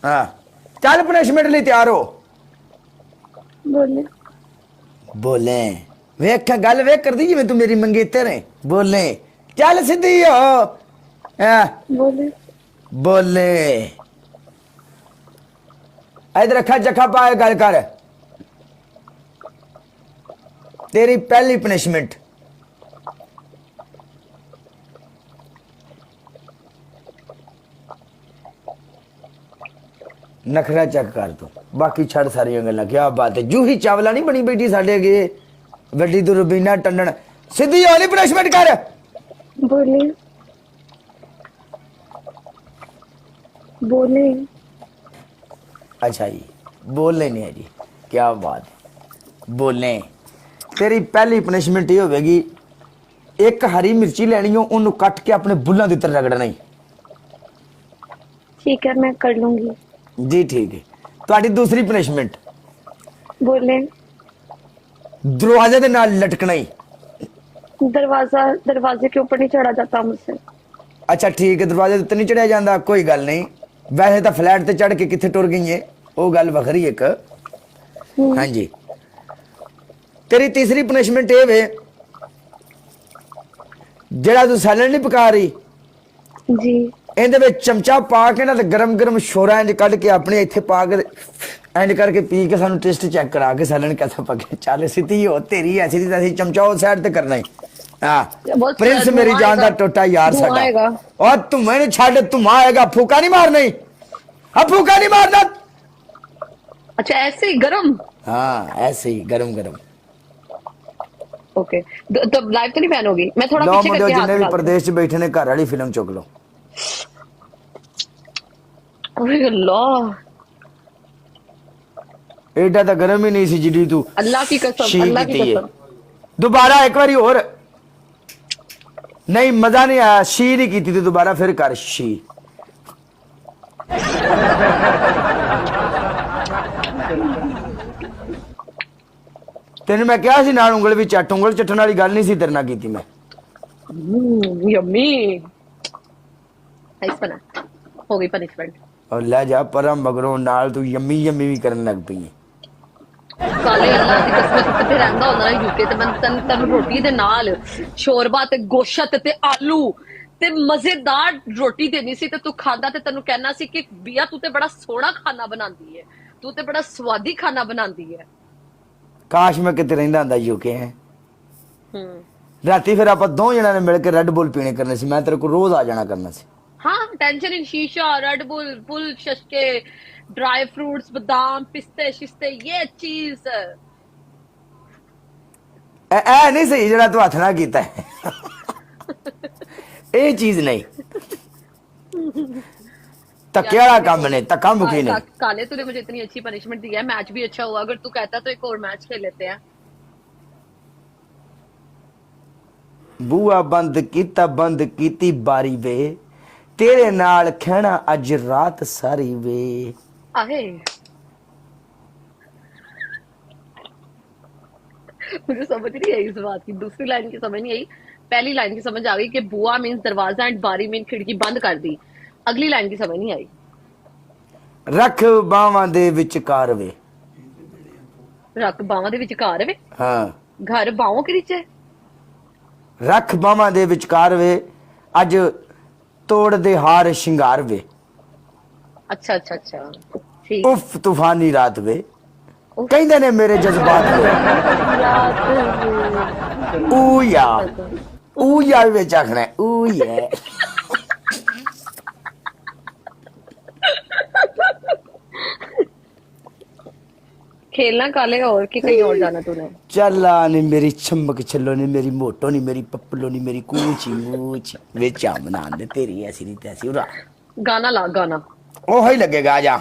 हाँ चल पनिशमेंट लिए तैयार हो। बोले बोले वेख गल वेख कर दी जिवें तू मेरी मंगेतर है। बोले चल सीधी हो। हाँ बोले बोले इधर अखा जखा पा गल कर। तेरी पहली पनिशमेंट नखरा चेक कर तू बाकी छड़ सारिया गल्लां। क्या बात है जूही चावला नहीं बनी बैठी साडे अगे वड्डी तू रुबीना टंडन। सीधी होली पनिशमेंट कर। बोले बोले अच्छा जी बोलने नहीं है जी। क्या बात है बोलने। तेरी पहली पनिशमेंट ये होगी एक हरी मिर्ची लेनी हो उन्होंने कट के अपने बुल्लों के उत्तर रगड़ना ही। ठीक है मैं कर लूंगी। जी ठीक है। तुम्हारी दूसरी पनिशमेंट बोले दरवाजे के नाल लटकना ही। दरवाजे के ऊपर नहीं चढ़ा जाता मुझसे। अच्छा ठीक है दरवाजे उत्ते नहीं चढ़िया जाता कोई गल नहीं। वैसे तो फ्लैट ते चढ़ के कितने टुर गई है वो गल वखरी एक। हाँ जी तेरी तीसरी पनिशमेंट ये वे जरा तू सैलड नहीं पका रही जी इहदे चमचा पा के ना गरम गरम शोरा इंज कढ़ के अपने इत्थे पा के इंज करके पी के सानू टेस्ट चेक करा के सैलड कैसा पके। चल सीधी हो तेरी ऐसी दी तैसी चमचा उस साइड ते करना ही। हाँ प्रिंस मेरी जान दा टोटा यार साडा। और तुम्हें नहीं छाड़ तुम आएगा फूका नहीं मारना ही। अब फूका नहीं मारना। अच्छा ऐसे ही गरम। हाँ ऐसे ही गरम गरम। ओके तो लाइव तो नहीं बैन होगी। मैं थोड़ा लो पीछे मुंडे करके जिन्हें भी हाथ प्रदेश च बैठे ने घर वाली फिल्म चुक लो। अरे अल्लाह एडा तो गरम ही नहीं सी जिडी तू अल्लाह की कसम अल्लाह की कसम। दोबारा एक बारी और नहीं मजा नहीं आया शी नहीं की थी दोबारा फिर कर शी। तेन मैं क्या सी नाल उंगल भी चट उंगल चट्टन वाली गल नहीं सी तेरे नाल कीती मैं। यम्मी नाइस बना हो गई पनिशमेंट। और ले जा पर मगरों नाल तू यम्मी यम्मी भी करन लग पई है। काले अल्लाह दी कसम किथे रहंदा होंदा ना यूके ते मैं तन रोटी दे नाल शोरबा ते गोश्त ते आलू ते मजेदार रोटी देनी सी ते तू खांदा ते तन्नू कहना सी कि बिया तू ते बड़ा सोहना खाना बनांदी है तू ते बड़ा स्वादी खाना बनांदी है। काश मैं किते रहिंदा हुंदा यूके है। राती फिर आप दो जणा ने मिल के रेड बुल पीने करने सी मैं तेरे को रोज आ जाना करना सी। हाँ टेंशन इन शीशा रेड बुल फुल शशके ड्राई फ्रूट्स बादाम पिस्ते शिस्ते ये चीज ए नहीं सही जरा तू हथ ना कीता है। ये चीज नहीं धक्के वाला काम नहीं धक्का मुकी नहीं। काले तूने मुझे इतनी अच्छी पनिशमेंट दी है मैच भी अच्छा हुआ अगर तू कहता तो एक और मैच खेल लेते हैं। बूआ बंद कीती बारी वे तेरे नाल खेना अज रात सारी वे। आहे मुझे समझ नहीं आई इस बात की। दूसरी लाइन की समझ नहीं आई पहली लाइन की समझ आ गई कि बुआ मीन्स दरवाजा एंड बारी मीन खिड़की बंद कर दी। अगली लाइन की समझ नहीं आई। रख बावां दे विचकार वे। रख बावां दे विचकार वे। हाँ घर बाहों के नीचे। रख बावां दे विचकार वे अज तोड़ दे हार शिंगार वे। अच्छा अच्छा अच्छा ठीक। उफ तूफानी रात वे कहंदे ने मेरे जज्बात वे। ऊ या विच आखना है ऊ या। खेलना काले और कि कहीं और जाना तूने। चला नहीं मेरी चमक छलो नहीं मेरी मोटो नहीं मेरी पप्पलो नहीं मेरी कूची मूची वे चाम बना दे तेरी ऐसी नहीं तैसी उड़ा। गाना ला गाना ओ ही लगेगा आजा।